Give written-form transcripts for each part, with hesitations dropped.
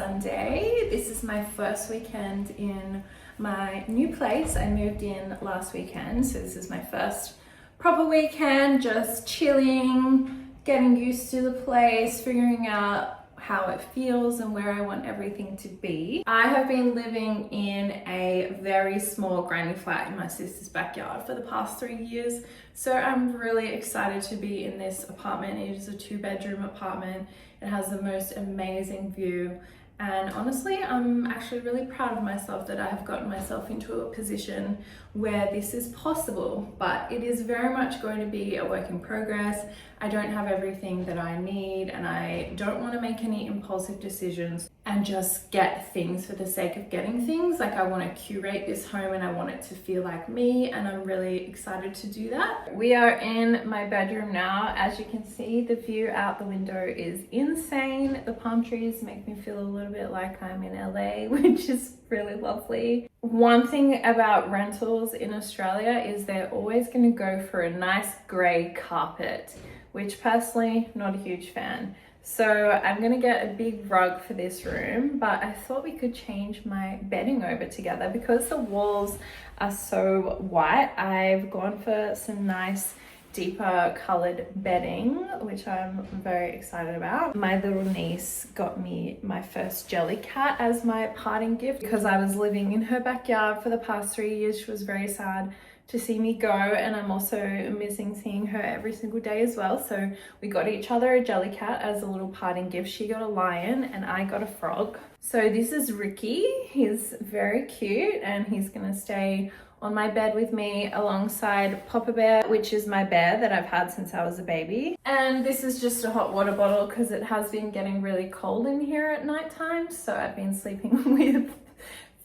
Sunday. This is my first weekend in my new place. I moved in last weekend, so this is my first proper weekend, just chilling, getting used to the place, figuring out how it feels and where I want everything to be. I have been living in a very small granny flat in my sister's backyard for the past 3 years, so I'm really excited to be in this apartment. It is a 2-bedroom apartment. It has the most amazing view, and honestly, I'm actually really proud of myself that I have gotten myself into a position where this is possible, but it is very much going to be a work in progress. I don't have everything that I need, and I don't want to make any impulsive decisions and just get things for the sake of getting things. Like, I want to curate this home and I want it to feel like me, and I'm really excited to do that. We are in my bedroom now. As you can see, the view out the window is insane. The palm trees make me feel a little bit like I'm in LA, which is really lovely. One thing about rentals in Australia is they're always going to go for a nice grey carpet, which personally, not a huge fan. So I'm gonna get a big rug for this room, but I thought we could change my bedding over together because the walls are so white. I've gone for some nice deeper colored bedding, which I'm very excited about. My little niece got me my first jelly cat as my parting gift because I was living in her backyard for the past 3 years. She was very sad to see me go, and I'm also missing seeing her every single day as well. So we got each other a jelly cat as a little parting gift. She got a lion and I got a frog. So this is Ricky. He's very cute and he's gonna stay on my bed with me alongside Papa Bear, which is my bear that I've had since I was a baby. And this is just a hot water bottle because it has been getting really cold in here at nighttime. So I've been sleeping with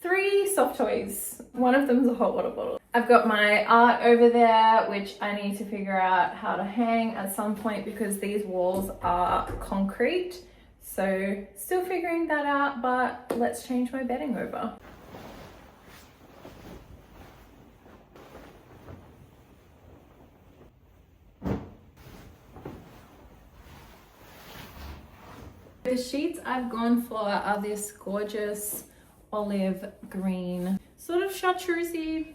3 soft toys. One of them is a hot water bottle. I've got my art over there, which I need to figure out how to hang at some point because these walls are concrete. So still figuring that out, but let's change my bedding over. The sheets I've gone for are this gorgeous olive green, sort of chartreusey,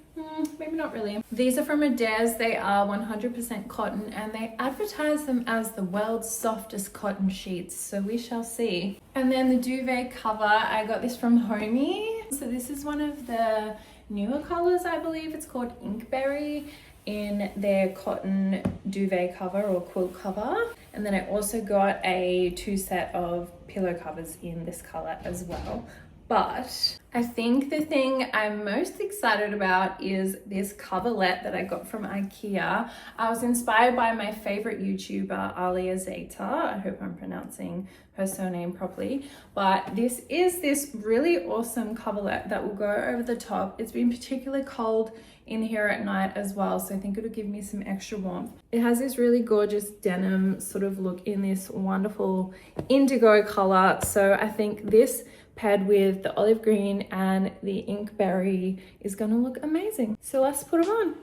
maybe not really. These are from Adairs. They are 100% cotton and they advertise them as the world's softest cotton sheets, so we shall see. And then the duvet cover, I got this from Homey. So this is one of the newer colors, I believe. It's called Inkberry in their cotton duvet cover or quilt cover. And then I also got a 2 set of pillow covers in this color as well. But I think the thing I'm most excited about is this coverlet that I got from IKEA. I was inspired by my favorite YouTuber, Alia Zeta. I hope I'm pronouncing her surname properly. But this is this really awesome coverlet that will go over the top. It's been particularly cold in here at night as well, so I think it'll give me some extra warmth. It has this really gorgeous denim sort of look in this wonderful indigo color. So I think this paired with the olive green and the Inkberry is gonna look amazing. So let's put them on.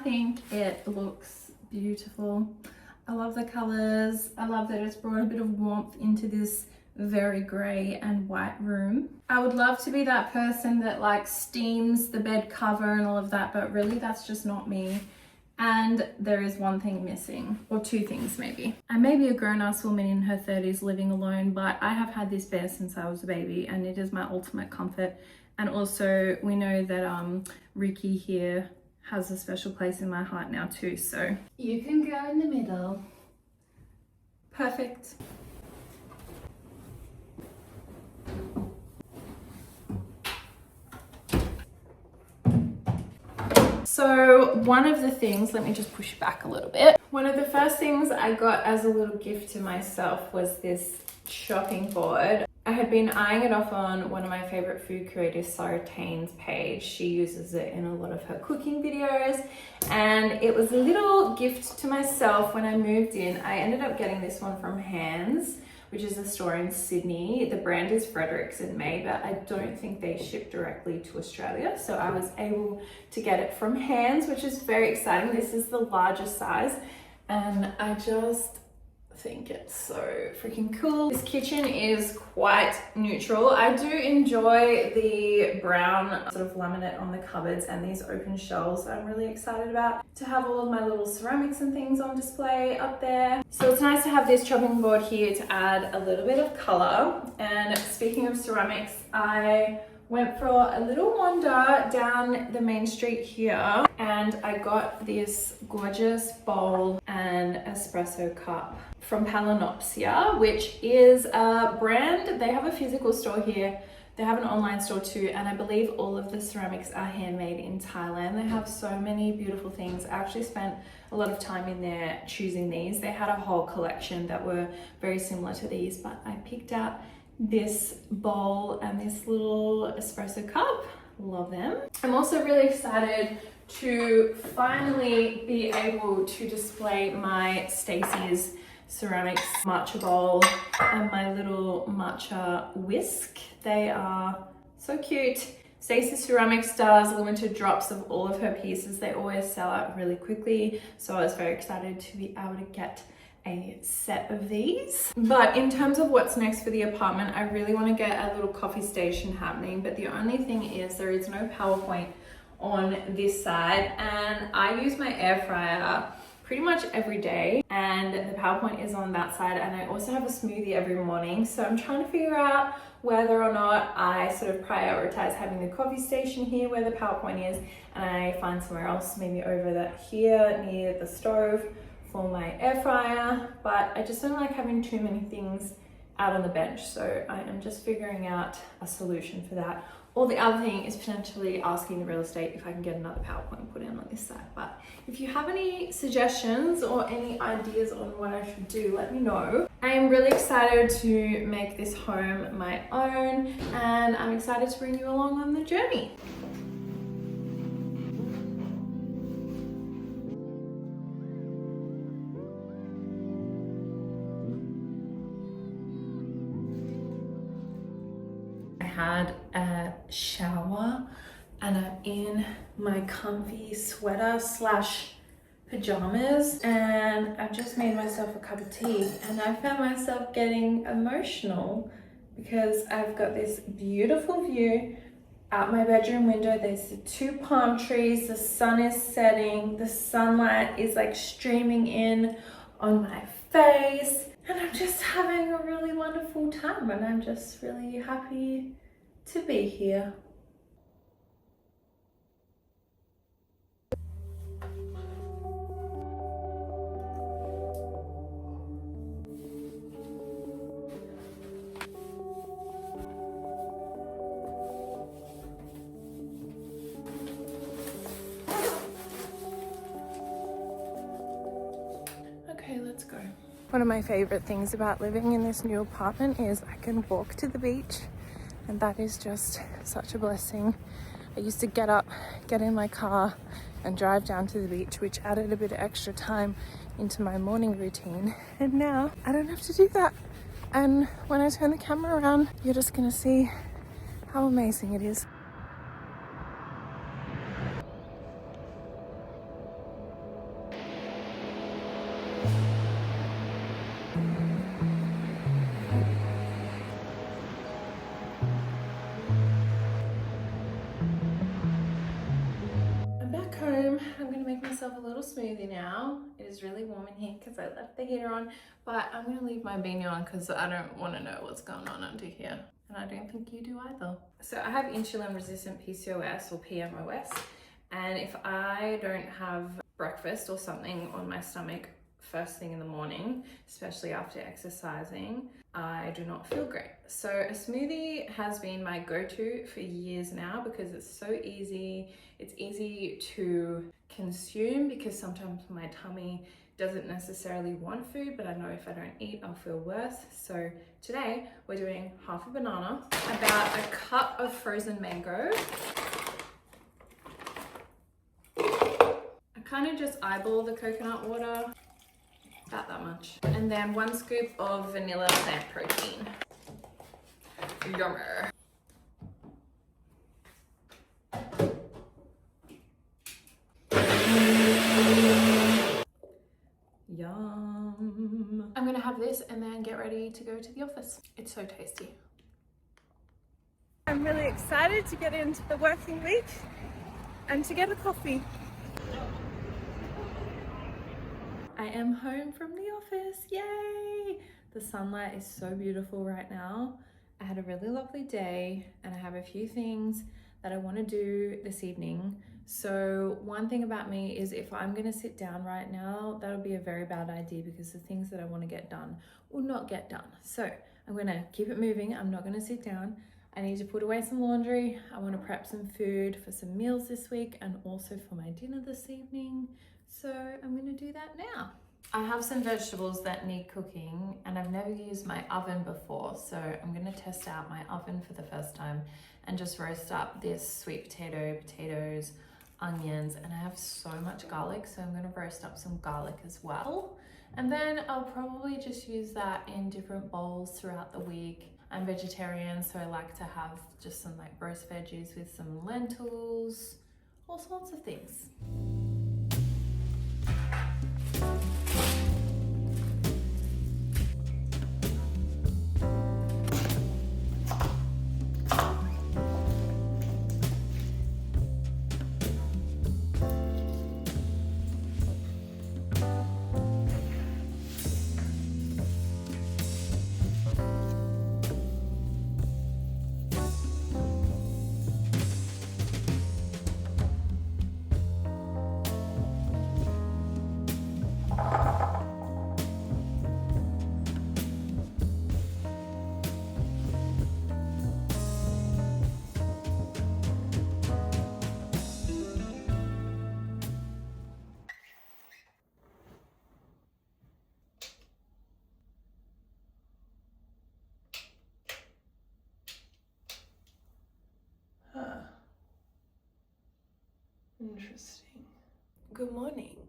think it looks beautiful. I love the colors. I love that it's brought a bit of warmth into this very grey and white room. I would love to be that person that like steams the bed cover and all of that, but really that's just not me. And there is one thing missing, or two things maybe. I may be a grown-ass woman in her 30s living alone, but I have had this bear since I was a baby and it is my ultimate comfort. And also we know that Ricky here has a special place in my heart now too, so you can go in the middle. Perfect. So one of the things, let me just push back a little bit. One of the first things I got as a little gift to myself was this chopping board. I had been eyeing it off on one of my favorite food creators, Sarah Tane's page. She uses it in a lot of her cooking videos, and it was a little gift to myself when I moved in. I ended up getting this one from Hands, which is a store in Sydney. The brand is Fredericks in May, but I don't think they ship directly to Australia. So I was able to get it from Hands, which is very exciting. This is the largest size, and I just think it's so freaking cool. This kitchen is quite neutral. I do enjoy the brown sort of laminate on the cupboards and these open shelves. I'm really excited about to have all of my little ceramics and things on display up there. So it's nice to have this chopping board here to add a little bit of color. And speaking of ceramics, I went for a little wander down the main street here and I got this gorgeous bowl and espresso cup from Palinopsia, which is a brand. They have a physical store here. They have an online store too, and I believe all of the ceramics are handmade in Thailand. They have so many beautiful things. I actually spent a lot of time in there choosing these. They had a whole collection that were very similar to these, but I picked out this bowl and this little espresso cup. Love them. I'm also really excited to finally be able to display my Stacey's ceramics matcha bowl and my little matcha whisk. They are so cute. Stacey Ceramics does limited drops of all of her pieces. They always sell out really quickly, so I was very excited to be able to get a set of these. But in terms of what's next for the apartment, I really want to get a little coffee station happening, but the only thing is there is no PowerPoint on this side, and I use my air fryer pretty much every day, and the PowerPoint is on that side, and I also have a smoothie every morning. So I'm trying to figure out whether or not I sort of prioritize having the coffee station here where the PowerPoint is, and I find somewhere else, maybe over that here near the stove for my air fryer. But I just don't like having too many things out on the bench, so I am just figuring out a solution for that. Or the other thing is potentially asking the real estate if I can get another PowerPoint put in on this side. But if you have any suggestions or any ideas on what I should do, let me know. I am really excited to make this home my own, and I'm excited to bring you along on the journey. Had a shower and I'm in my comfy sweater slash pajamas, and I've just made myself a cup of tea, and I found myself getting emotional because I've got this beautiful view out my bedroom window. There's the two palm trees, the sun is setting, the sunlight is like streaming in on my face, and I'm just having a really wonderful time, and I'm just really happy to be here. Okay, let's go. One of my favorite things about living in this new apartment is I can walk to the beach, and that is just such a blessing. I used to get up, get in my car and drive down to the beach, which added a bit of extra time into my morning routine. And now I don't have to do that. And when I turn the camera around, you're just gonna see how amazing it is. little smoothie now. It is really warm in here because I left the heater on, but I'm gonna leave my beanie on because I don't want to know what's going on under here. And I don't think you do either. So I have insulin resistant PCOS or PMOS. And if I don't have breakfast or something on my stomach first thing in the morning, especially after exercising, I do not feel great. So a smoothie has been my go-to for years now because it's so easy. It's easy to consume because sometimes my tummy doesn't necessarily want food, but I know if I don't eat, I'll feel worse. So today we're doing half a banana, about a cup of frozen mango. I kind of just eyeball the coconut water, about that much. And then 1 scoop of vanilla plant protein. Yummer. Yum. I'm gonna have this and then get ready to go to the office. It's so tasty. I'm really excited to get into the working week and to get a coffee. I am home from the office, yay! The sunlight is so beautiful right now. I had a really lovely day and I have a few things that I want to do this evening. So one thing about me is if I'm going to sit down right now, that'll be a very bad idea because the things that I want to get done will not get done. So I'm going to keep it moving. I'm not going to sit down. I need to put away some laundry. I want to prep some food for some meals this week and also for my dinner this evening. So I'm going to do that now. I have some vegetables that need cooking and I've never used my oven before. So I'm going to test out my oven for the first time and just roast up this sweet potato, potatoes, onions, and I have so much garlic. So I'm going to roast up some garlic as well. And then I'll probably just use that in different bowls throughout the week. I'm vegetarian, so I like to have just some like roast veggies with some lentils, all sorts of things. Interesting. Good morning.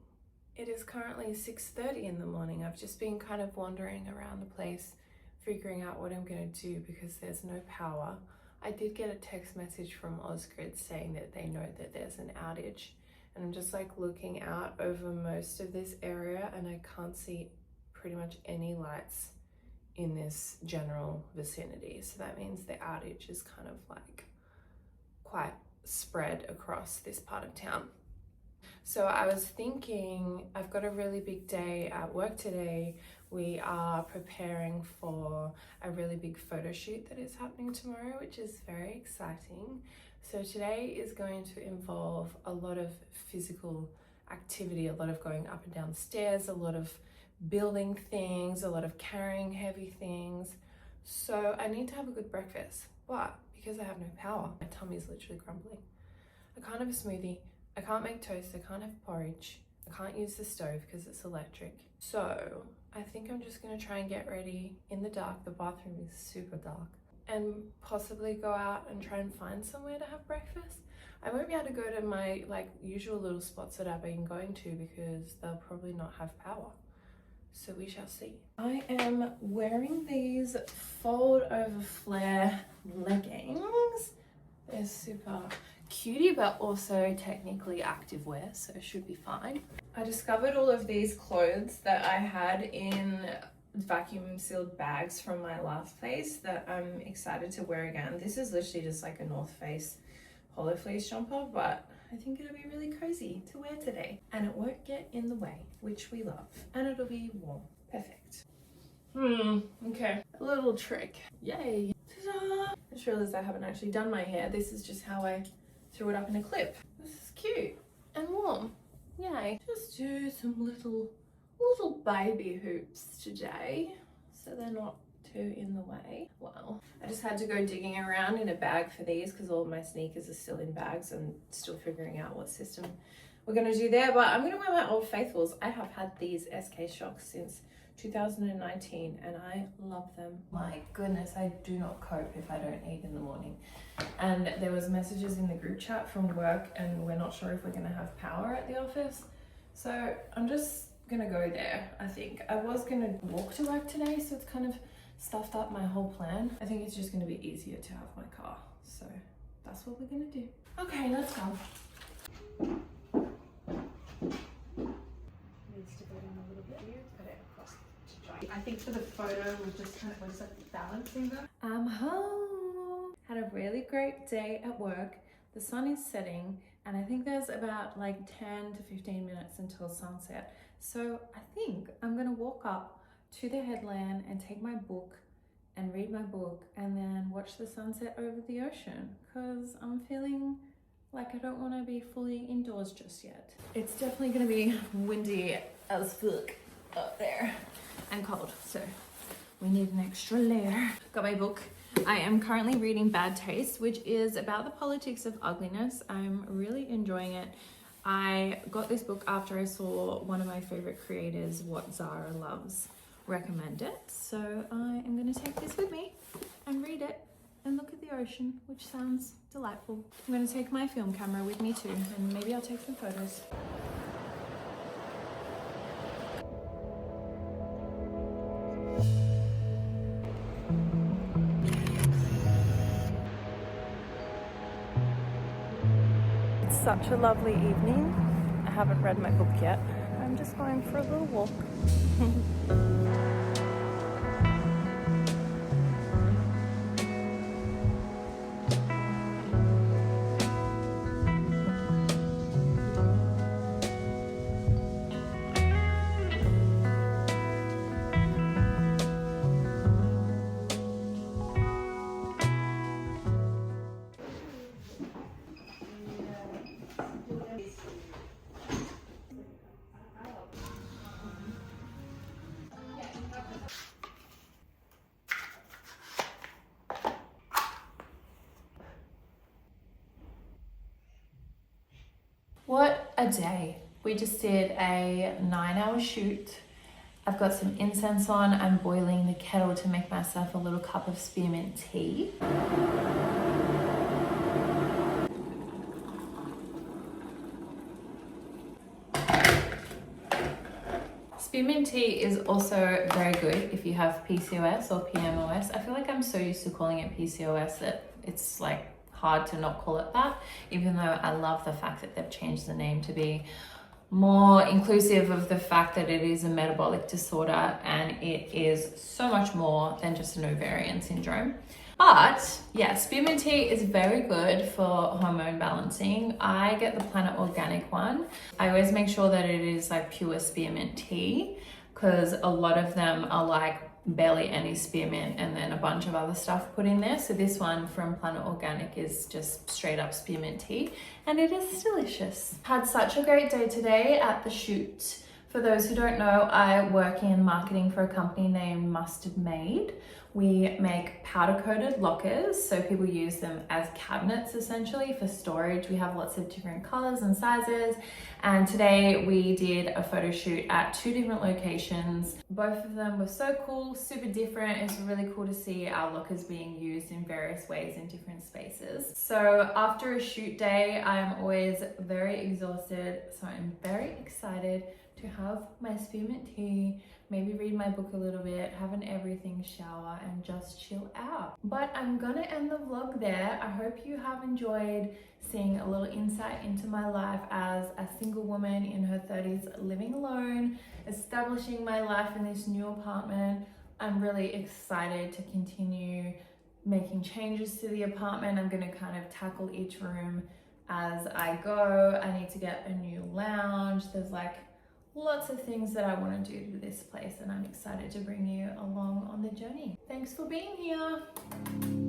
It is currently 6:30 in the morning. I've just been kind of wandering around the place, figuring out what I'm going to do because there's no power. I did get a text message from Osgrid saying that they know that there's an outage, and I'm just like looking out over most of this area and I can't see pretty much any lights in this general vicinity. So that means the outage is kind of like quite spread across this part of town. So I was thinking, I've got a really big day at work today. We are preparing for a really big photo shoot that is happening tomorrow, which is very exciting. So today is going to involve a lot of physical activity, a lot of going up and down stairs, a lot of building things, a lot of carrying heavy things. So I need to have a good breakfast, but because I have no power, my tummy is literally crumbling. I can't have a smoothie, I can't make toast, I can't have porridge, I can't use the stove because it's electric. So I think I'm just gonna try and get ready in the dark. The bathroom is super dark, and possibly go out and try and find somewhere to have breakfast. I won't be able to go to my like usual little spots that I've been going to because they'll probably not have power. So we shall see. I am wearing these fold over flare leggings. They're super cutie, but also technically activewear, so it should be fine. I discovered all of these clothes that I had in vacuum sealed bags from my last place that I'm excited to wear again. This is literally just like a North Face hollow fleece jumper, but I think it'll be really cozy to wear today. And it won't get in the way, which we love. And it'll be warm. Perfect. Okay. A little trick. Yay. Ta-da! I just realized I haven't actually done my hair. This is just how I threw it up in a clip. This is cute and warm. Yay. Just do some little baby hoops today, so they're not too in the way. Wow. I just had to go digging around in a bag for these because all of my sneakers are still in bags. I'm still figuring out what system we're gonna do there, but I'm gonna wear my Old Faithfuls. I have had these SK Shocks since 2019 and I love them. My goodness, I do not cope if I don't eat in the morning. And there was messages in the group chat from work and we're not sure if we're gonna have power at the office. So I'm just gonna go there, I think. I was gonna walk to work today, so it's kind of stuffed up my whole plan. I think it's just gonna be easier to have my car. So that's what we're gonna do. Okay, let's go. Needs to go down a little bit here. Put it across to dry. I think for the photo, we're just kind of like balancing them. I'm home. Had a really great day at work. The sun is setting and I think there's about like 10 to 15 minutes until sunset. So I think I'm gonna walk up to the headland and take my book and read my book and then watch the sunset over the ocean because I'm feeling like I don't want to be fully indoors just yet. It's definitely gonna be windy as fuck up there and cold, so we need an extra layer. Got my book. I am currently reading Bad Taste, which is about the politics of ugliness. I'm really enjoying it. I got this book after I saw one of my favorite creators, What Zara Loves, recommend it. So I am going to take this with me and read it and look at the ocean, which sounds delightful. I'm going to take my film camera with me too, and maybe I'll take some photos. Such a lovely evening. I haven't read my book yet. I'm just going for a little walk. What a day. We just did a 9-hour shoot. I've got some incense on. I'm boiling the kettle to make myself a little cup of spearmint tea. Spearmint tea is also very good if you have PCOS or PMOS. I feel like I'm so used to calling it PCOS that it's like hard to not call it that, even though I love the fact that they've changed the name to be more inclusive of the fact that it is a metabolic disorder and it is so much more than just an ovarian syndrome. But yeah, spearmint tea is very good for hormone balancing. I get the Planet Organic one. I always make sure that it is like pure spearmint tea because a lot of them are like barely any spearmint and then a bunch of other stuff put in there. So this one from Planet Organic is just straight up spearmint tea and it is delicious. Had such a great day today at the shoot. For those who don't know, I work in marketing for a company named Mustard Made. We make powder coated lockers, so people use them as cabinets essentially for storage. We have lots of different colors and sizes, and today we did a photo shoot at 2 different locations. Both of them were so cool, super different. It's really cool to see our lockers being used in various ways in different spaces. So after a shoot day, I'm always very exhausted, so I'm very excited to have my spearmint tea, maybe read my book a little bit, have an everything shower and just chill out. But I'm gonna end the vlog there. I hope you have enjoyed seeing a little insight into my life as a single woman in her 30s living alone, establishing my life in this new apartment. I'm really excited to continue making changes to the apartment. I'm gonna kind of tackle each room as I go. I need to get a new lounge. There's like lots of things that I want to do to this place, and I'm excited to bring you along on the journey. Thanks for being here.